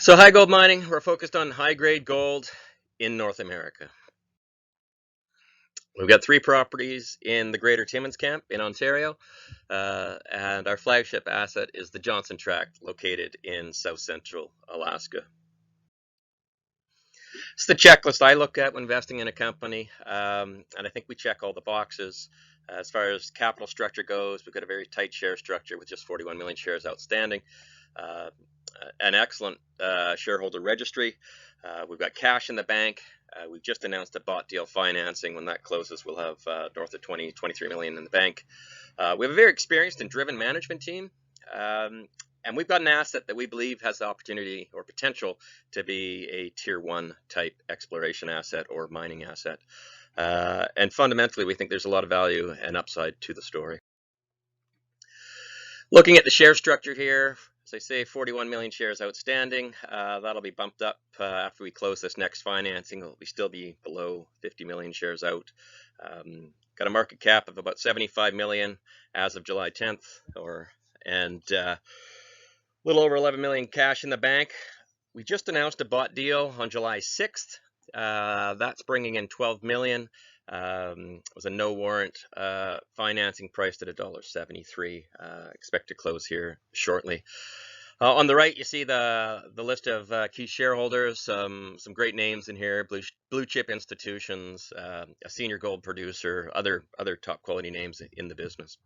So high gold mining, we're focused on high grade gold in North America. We've got 3 properties in the Greater Timmins Camp in Ontario, and our flagship asset is the Johnson Tract located in south central Alaska. It's the checklist I look at when investing in a company, and I think we check all the boxes. As far as capital structure goes, we've got a very tight share structure with just 41 million shares outstanding. An excellent shareholder registry. We've got cash in the bank. We've just announced a bought deal financing. When that closes, we'll have north of 23 million in the bank. We have a very experienced and driven management team. And we've got an asset that we believe has the opportunity or potential to be a tier 1 type exploration asset or mining asset. And fundamentally, we think there's a lot of value and upside to the story. Looking at the share structure here, as I say, 41 million shares outstanding. That'll be bumped up after we close this next financing. It'll still be below 50 million shares out. Got a market cap of about 75 million as of July 10th, and a little over 11 million cash in the bank. We just announced a bought deal on July 6th. That's bringing in 12 million. It was a no warrant financing priced at $1.73. Expect to close here shortly. On the right, you see the list of key shareholders. Some great names in here: blue chip institutions, a senior gold producer, other top quality names in the business.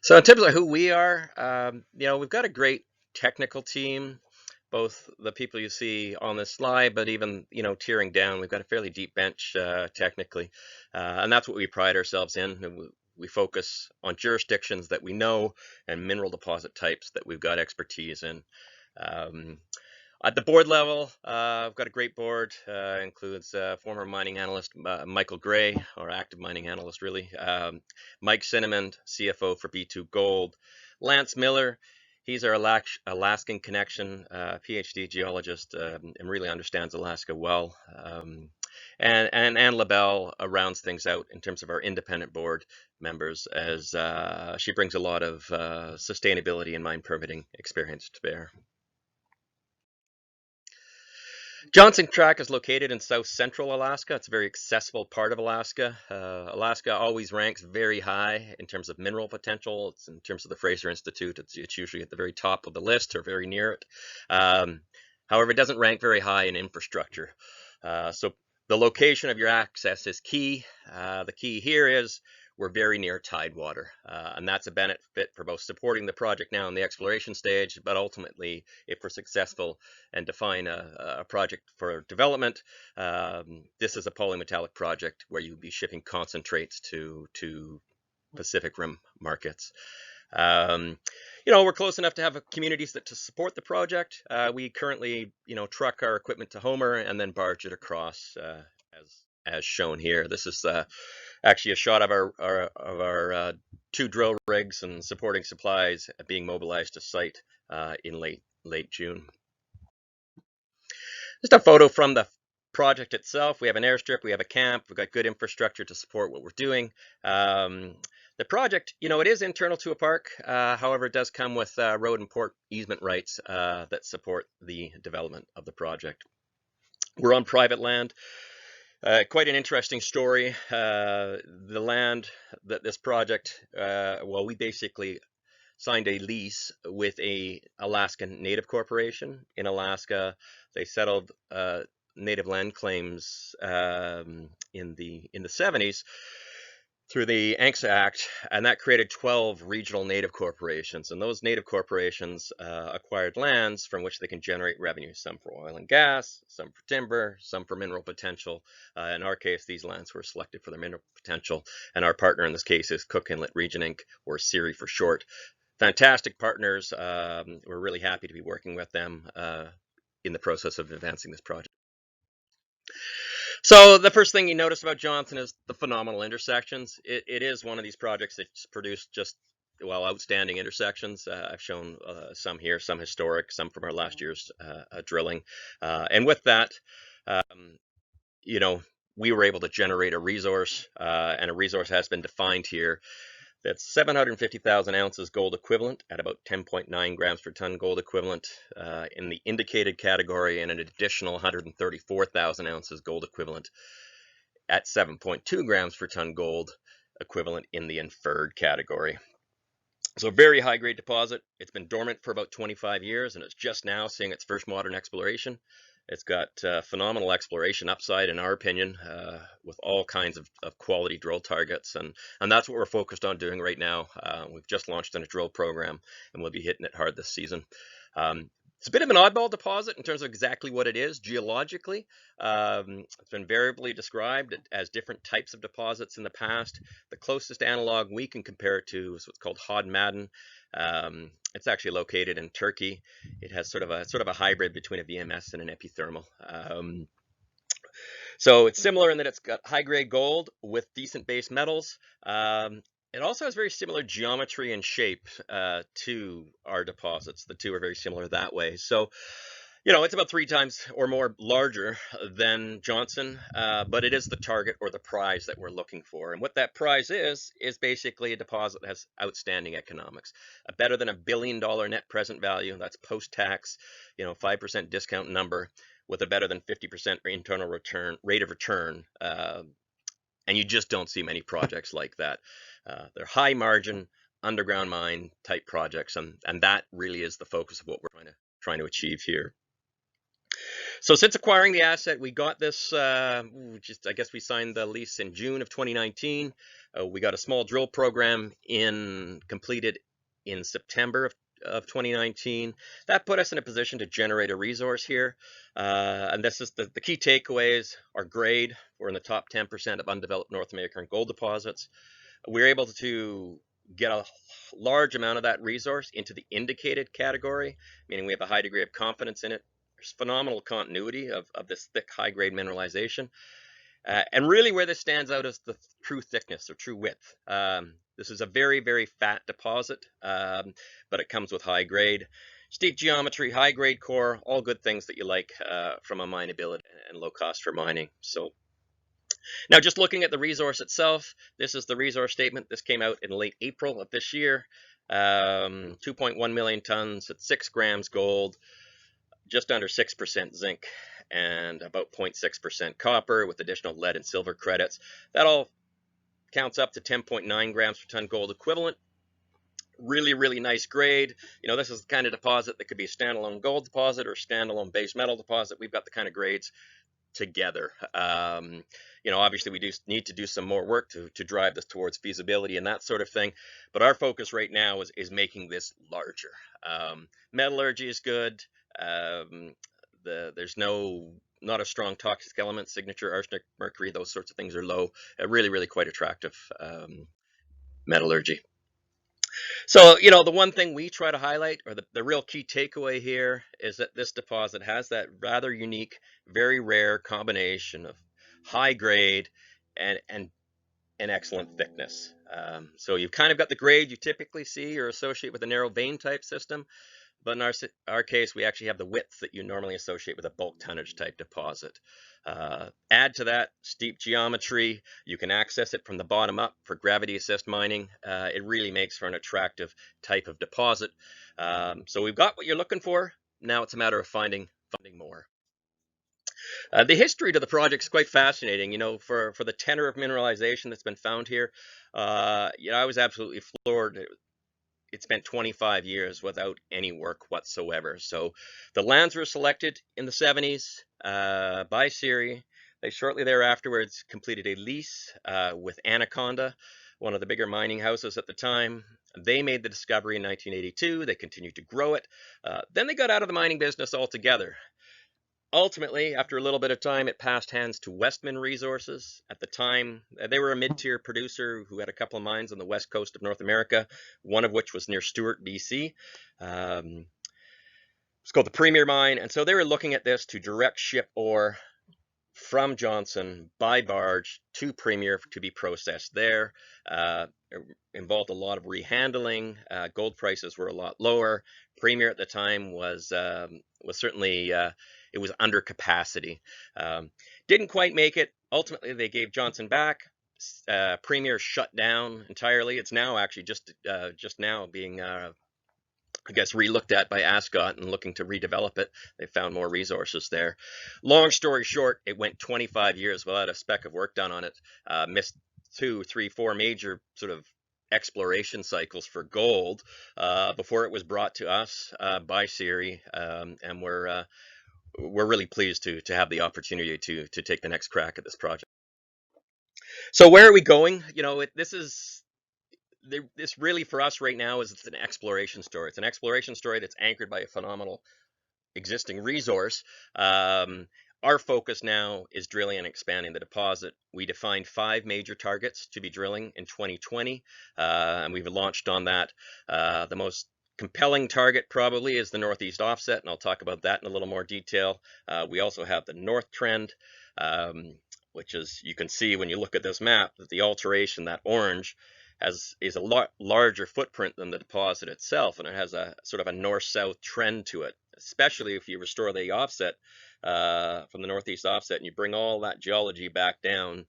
So in terms of who we are, we've got a great technical team. Both the people you see on this slide, but even tearing down, we've got a fairly deep bench technically, and that's what we pride ourselves in. We focus on jurisdictions that we know and mineral deposit types that we've got expertise in. At the board level, I've got a great board. Includes former mining analyst Michael Gray, or active mining analyst really, Mike Cinnamon, CFO for B2 Gold, Lance Miller. He's our Alaskan connection, PhD geologist, and really understands Alaska well. And Anne LaBelle rounds things out in terms of our independent board members, as she brings a lot of sustainability and mine permitting experience to bear. Johnson Tract is located in south central Alaska. It's a very accessible part of Alaska. Alaska always ranks very high in terms of mineral potential. It's in terms of the Fraser Institute, it's usually at the very top of the list or very near it. However, it doesn't rank very high in infrastructure. So the location of your access is key. The key here is we're very near tidewater, and that's a benefit for both supporting the project now in the exploration stage, but ultimately, if we're successful and define a project for development, this is a polymetallic project where you'll be shipping concentrates to Pacific Rim markets. We're close enough to have communities to support the project. We currently, truck our equipment to Homer and then barge it across, as shown here. This is actually a shot of our 2 drill rigs and supporting supplies being mobilized to site in late June. Just a photo from the project itself. We have an airstrip, we have a camp, we've got good infrastructure to support what we're doing. The project, it is internal to a park. However, it does come with road and port easement rights that support the development of the project. We're on private land. Quite an interesting story. The land that this project, we basically signed a lease with a Alaskan Native Corporation in Alaska. They settled native land claims in the 70s through the ANCSA Act, and that created 12 regional native corporations. And those native corporations acquired lands from which they can generate revenue, some for oil and gas, some for timber, some for mineral potential. In our case, these lands were selected for their mineral potential, and our partner in this case is Cook Inlet Region Inc., or CIRI for short. Fantastic partners. We're really happy to be working with them in the process of advancing this project. So the first thing you notice about Johnson is the phenomenal intersections. It is one of these projects that's produced just, outstanding intersections. I've shown some here, some historic, some from our last year's drilling. And with that, we were able to generate a resource, and a resource has been defined here That's 750,000 ounces gold equivalent at about 10.9 grams per ton gold equivalent in the indicated category, and an additional 134,000 ounces gold equivalent at 7.2 grams per ton gold equivalent in the inferred category. So a very high grade deposit. It's been dormant for about 25 years, and it's just now seeing its first modern exploration. It's got phenomenal exploration upside, in our opinion, with all kinds of quality drill targets, and that's what we're focused on doing right now. We've just launched in a drill program, and we'll be hitting it hard this season. It's a bit of an oddball deposit in terms of exactly what it is geologically. It's been variably described as different types of deposits in the past. The closest analog we can compare it to is what's called Hod Maden. It's actually located in Turkey. It has sort of a hybrid between a VMS and an epithermal. So it's similar in that it's got high grade gold with decent base metals. It also has very similar geometry and shape to our deposits. The two are very similar that way. So, it's about 3 times or more larger than Johnson, but it is the target or the prize that we're looking for. And what that prize is basically a deposit that has outstanding economics. A better than $1 billion net present value, that's post-tax, 5% discount number, with a better than 50% internal rate of return. And you just don't see many projects like that. They're high margin, underground mine type projects, and that really is the focus of what we're trying to achieve here. So since acquiring the asset, we got this, I guess we signed the lease in June of 2019. We got a small drill program completed in September of 2019. That put us in a position to generate a resource here. And this is the key takeaways are grade. We're in the top 10% of undeveloped North American gold deposits. We're able to get a large amount of that resource into the indicated category, meaning we have a high degree of confidence in it. There's phenomenal continuity of this thick, high-grade mineralization. And really where this stands out is the true thickness or true width. This is a very, very fat deposit, but it comes with high grade. Steep geometry, high grade core, all good things that you like from a mineability and low cost for mining. So now just looking at the resource itself, this is the resource statement. This came out in late April of this year. 2.1 million tons at 6 grams gold, just under 6% zinc, and about 0.6% copper with additional lead and silver credits. That all counts up to 10.9 grams per ton gold equivalent. Really, really nice grade. This is the kind of deposit that could be a standalone gold deposit or standalone base metal deposit. We've got the kind of grades together. Obviously we do need to do some more work to drive this towards feasibility and that sort of thing. But our focus right now is making this larger. Metallurgy is good. There's not a strong toxic element signature, arsenic, mercury, those sorts of things are low. Really, really quite attractive metallurgy. So, the one thing we try to highlight, or the real key takeaway here, is that this deposit has that rather unique, very rare combination of high grade and an excellent thickness. So you've kind of got the grade you typically see or associate with a narrow vein type system. But in our case, we actually have the width that you normally associate with a bulk tonnage type deposit. Add to that steep geometry. You can access it from the bottom up for gravity assist mining. It really makes for an attractive type of deposit. So we've got what you're looking for. Now it's a matter of finding more. The history to the project is quite fascinating. For the tenor of mineralization that's been found here, I was absolutely floored. It spent 25 years without any work whatsoever. So the lands were selected in the 70s by Siri. They shortly thereafter completed a lease with Anaconda, one of the bigger mining houses at the time. They made the discovery in 1982. They continued to grow it. Then they got out of the mining business altogether. Ultimately, after a little bit of time, it passed hands to Westman Resources. At the time, they were a mid-tier producer who had a couple of mines on the west coast of North America, one of which was near Stewart, BC. It's called the Premier Mine. And so they were looking at this to direct ship ore from Johnson by barge to Premier to be processed there. It involved a lot of rehandling. Gold prices were a lot lower. Premier at the time was certainly it was under capacity. Didn't quite make it. Ultimately, they gave Johnson back. Premier shut down entirely. It's now actually just now being I guess relooked at by Ascot and looking to redevelop it. They found more resources there. Long story short, it went 25 years without a speck of work done on it. Missed 2, 3, 4 major sort of exploration cycles for gold before it was brought to us by Siri, and we're really pleased to have the opportunity to take the next crack at this project. So where are we going? This really for us right now is it's an exploration story. It's an exploration story that's anchored by a phenomenal existing resource. Our focus now is drilling and expanding the deposit. We defined 5 major targets to be drilling in 2020, and we've launched on that. The most compelling target probably is the northeast offset, and I'll talk about that in a little more detail. We also have the north trend, which is, you can see when you look at this map, that the alteration, that orange, is a lot larger footprint than the deposit itself, and it has a sort of a north-south trend to it, especially if you restore the offset from the northeast offset and you bring all that geology back down.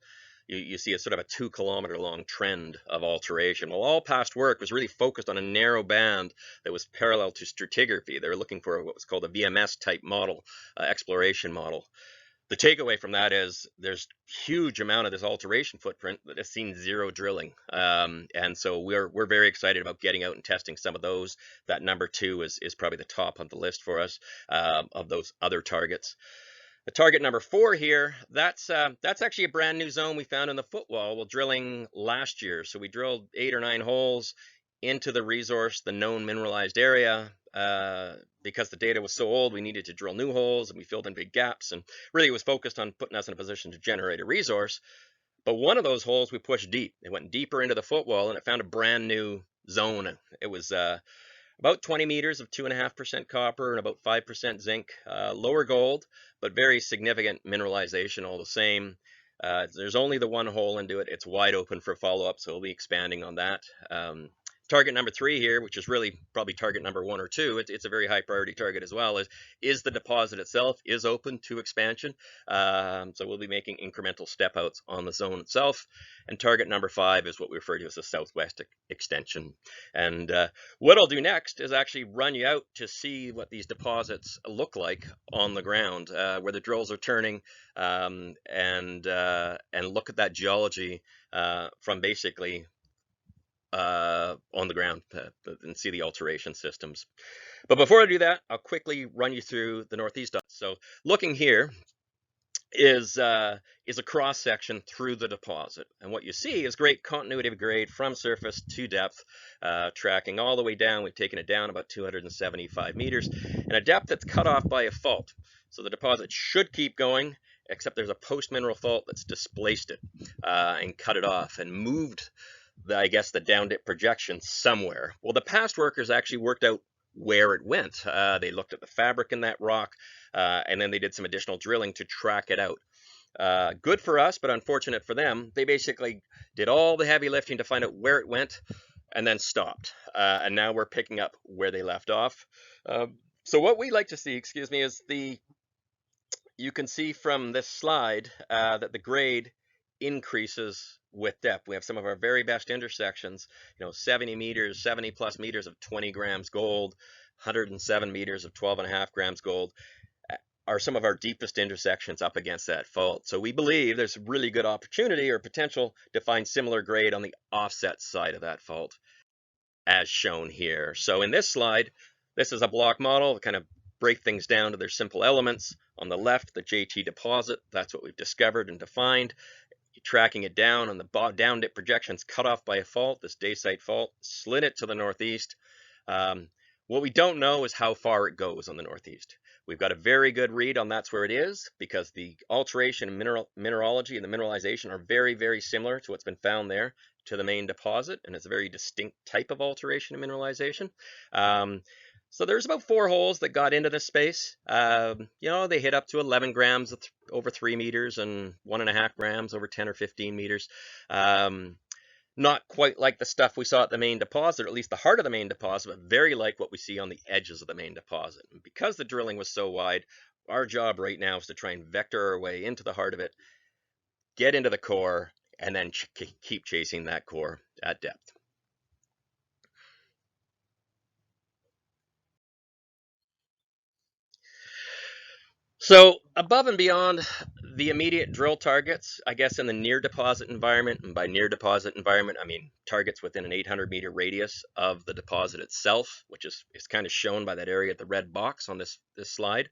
You see a sort of a 2-kilometer long trend of alteration. Well, all past work was really focused on a narrow band that was parallel to stratigraphy. They were looking for what was called a VMS type model, exploration model. The takeaway from that is there's huge amount of this alteration footprint that has seen 0 drilling, and so we're very excited about getting out and testing some of those. That number 2 is probably the top on the list for us of those other targets. The target number 4 here, that's actually a brand new zone we found in the footwall while drilling last year. So we drilled 8 or 9 holes into the resource, the known mineralized area. Because the data was so old, we needed to drill new holes, and we filled in big gaps, and really it was focused on putting us in a position to generate a resource. But one of those holes we pushed deep. It went deeper into the footwall, and it found a brand new zone. It was about 20 meters of 2.5% copper and about 5% zinc, lower gold, but very significant mineralization all the same. There's only the one hole into it. It's wide open for follow-up, so we'll be expanding on that. Target number 3 here, which is really probably target number 1 or 2, it's a very high priority target as well, is the deposit itself is open to expansion. So we'll be making incremental step outs on the zone itself. And target number 5 is what we refer to as the southwest extension. And what I'll do next is actually run you out to see what these deposits look like on the ground, where the drills are turning, and look at that geology from basically on the ground and see the alteration systems. But before I do that, I'll quickly run you through the northeast. So looking here is a cross section through the deposit, and what you see is great continuity of grade from surface to depth, tracking all the way down. We've taken it down about 275 meters, and a depth that's cut off by a fault. So the deposit should keep going, except there's a post-mineral fault that's displaced it and cut it off and moved I guess the down dip projection somewhere. Well, the past workers actually worked out where it went. They looked at the fabric in that rock, and then they did some additional drilling to track it out. Good for us, but unfortunate for them. They basically did all the heavy lifting to find out where it went and then stopped. And now we're picking up where they left off. So what we like to see, excuse me, is you can see from this slide that the grade increases with depth. We have some of our very best intersections, 70 meters, 70 plus meters of 20 grams gold, 107 meters of 12.5 grams gold are some of our deepest intersections up against that fault. So we believe there's really good opportunity or potential to find similar grade on the offset side of that fault, as shown here. So in this slide, this is a block model to kind of break things down to their simple elements. On the left, the JT deposit, that's what we've discovered and defined. Tracking it down on the down dip projections cut off by a fault, this dacite fault, slid it to the northeast. What we don't know is how far it goes on the northeast. We've got a very good read on that's where it is, because the alteration and mineralogy and the mineralization are very, very similar to what's been found there to the main deposit, and it's a very distinct type of alteration and mineralization. So there's about 4 holes that got into this space. They hit up to 11 grams over 3 meters and 1.5 grams over 10 or 15 meters. Not quite like the stuff we saw at the main deposit, or at least the heart of the main deposit, but very like what we see on the edges of the main deposit. And because the drilling was so wide, our job right now is to try and vector our way into the heart of it, get into the core, and then keep chasing that core at depth. So above and beyond the immediate drill targets, I guess in the near deposit environment, and by near deposit environment, I mean targets within an 800-meter radius of the deposit itself, which is kind of shown by that area at the red box on this slide.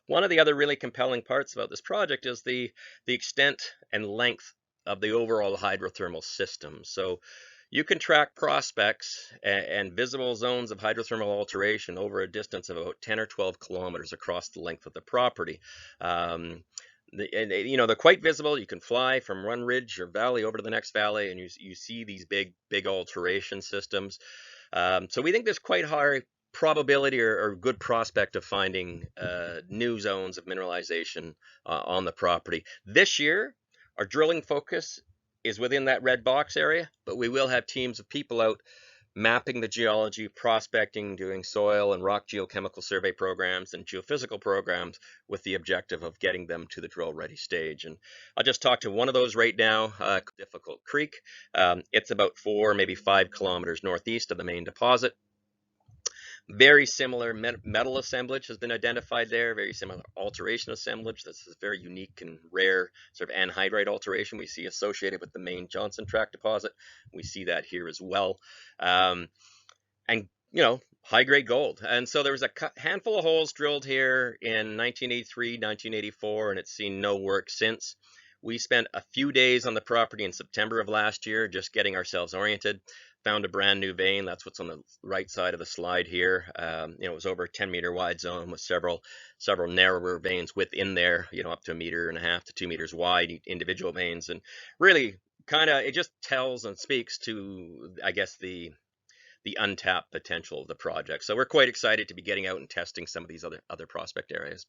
One of the other really compelling parts about this project is the extent and length of the overall hydrothermal system. So you can track prospects and visible zones of hydrothermal alteration over a distance of about 10 or 12 kilometers across the length of the property. Um, they're quite visible. You can fly from one ridge or valley over to the next valley, and you see these big alteration systems. So we think there's quite high probability or good prospect of finding new zones of mineralization on the property. This year, our drilling focus is within that red box area, but we will have teams of people out mapping the geology, prospecting, doing soil and rock geochemical survey programs and geophysical programs with the objective of getting them to the drill ready stage. And I'll just talk to one of those right now, Difficult Creek. It's about 4, maybe 5 kilometers northeast of the main deposit. Very similar metal assemblage has been identified there, very similar alteration assemblage. This is very unique and rare sort of anhydrite alteration we see associated with the main Johnson Tract deposit. We see that here as well. And high grade gold. And so there was a handful of holes drilled here in 1983, 1984, and it's seen no work since. We spent a few days on the property in September of last year just getting ourselves oriented. Found a brand new vein. That's what's on the right side of the slide here. It was over a 10-meter wide zone with several narrower veins within there, up to 1.5 meters to 2 meters wide, individual veins. And really it just tells and speaks to, I guess, the untapped potential of the project. So we're quite excited to be getting out and testing some of these other prospect areas.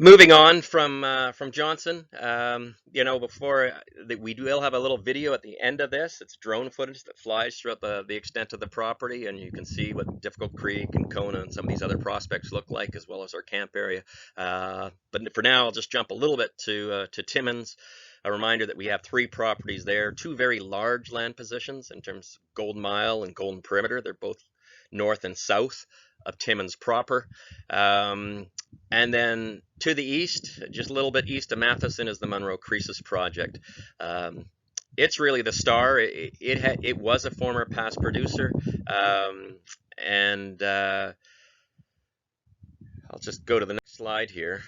Moving on from Johnson, before we will have a little video at the end of this. It's drone footage that flies throughout the extent of the property, and you can see what Difficult Creek and Kona and some of these other prospects look like, as well as our camp area. But for now, I'll just jump a little bit to Timmins. A reminder that we have 3 properties there, 2 very large land positions in terms of Golden Mile and Golden Perimeter. They're both north and south of Timmins proper. And then to the east, just a little bit east of Matheson, is the Munro Croesus project. It's really the star. It was a former past producer, and I'll just go to the next slide here.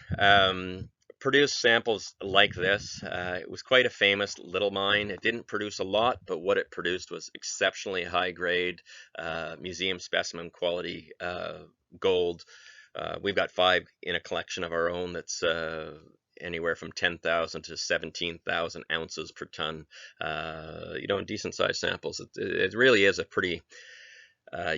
Produced samples like this. It was quite a famous little mine. It didn't produce a lot, but what it produced was exceptionally high grade, museum specimen quality gold. We've got 5 in a collection of our own that's anywhere from 10,000 to 17,000 ounces per ton. In decent sized samples. It really is a pretty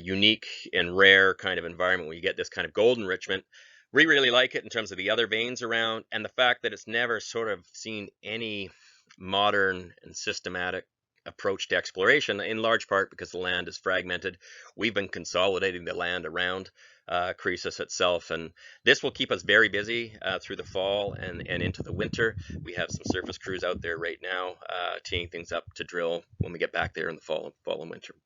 unique and rare kind of environment where you get this kind of gold enrichment. We really like it in terms of the other veins around, and the fact that it's never sort of seen any modern and systematic approach to exploration, in large part because the land is fragmented. We've been consolidating the land around Croesus itself, and this will keep us very busy through the fall and into the winter. We have some surface crews out there right now teeing things up to drill when we get back there in the fall and winter.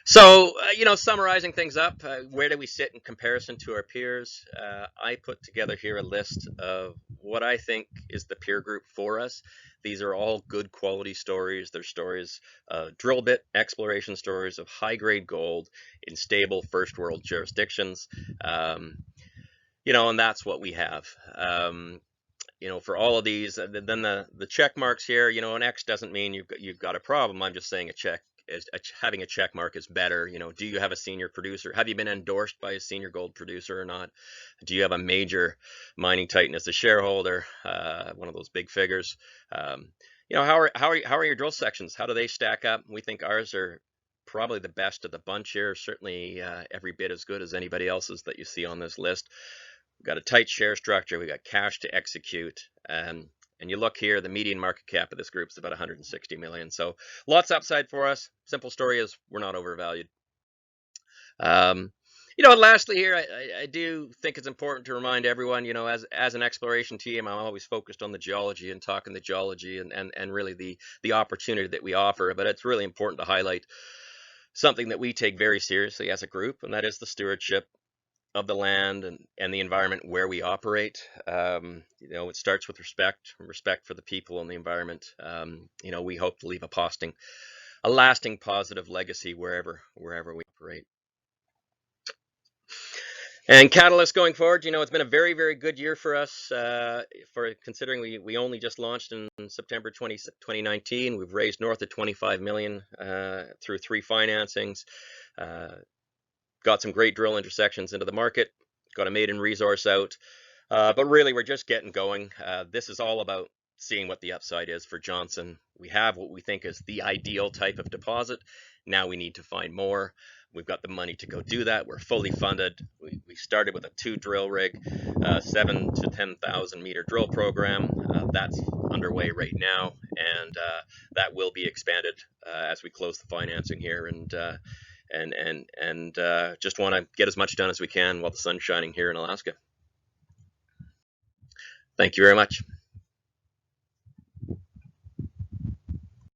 So, summarizing things up, where do we sit in comparison to our peers? I put together here a list of what I think is the peer group for us. These are all good quality stories. They're stories, drill bit exploration stories of high-grade gold in stable first world jurisdictions. And that's what we have. For all of these, then the check marks here, an X doesn't mean you've got a problem. I'm just saying a check. Having a check mark is better. Do you have a senior producer? Have you been endorsed by a senior gold producer or not? Do you have a major mining titan as a shareholder? One of those big figures. How are your drill sections? How do they stack up? We think ours are probably the best of the bunch here. Certainly every bit as good as anybody else's that you see on this list. We've got a tight share structure. We got cash to execute. And you look here, the median market cap of this group is about 160 million. So lots upside for us. Simple story is we're not overvalued. Lastly here, I do think it's important to remind everyone, as an exploration team, I'm always focused on the geology and talking the geology and really the opportunity that we offer. But it's really important to highlight something that we take very seriously as a group, and that is the stewardship of the land and the environment where we operate. It starts with respect for the people and the environment. We hope to leave a lasting positive legacy wherever we operate. And catalyst going forward, it's been a very, very good year for us. For considering we only just launched in September 2019, we've raised north of 25 million through 3 financings. Got some great drill intersections into the market. Got a maiden resource out. But really, we're just getting going. This is all about seeing what the upside is for Johnson. We have what we think is the ideal type of deposit. Now we need to find more. We've got the money to go do that. We're fully funded. We started with a 2 drill rig, 7 to 10,000 meter drill program. That's underway right now, and that will be expanded as we close the financing here. And just want to get as much done as we can while the sun's shining here in Alaska. Thank you very much.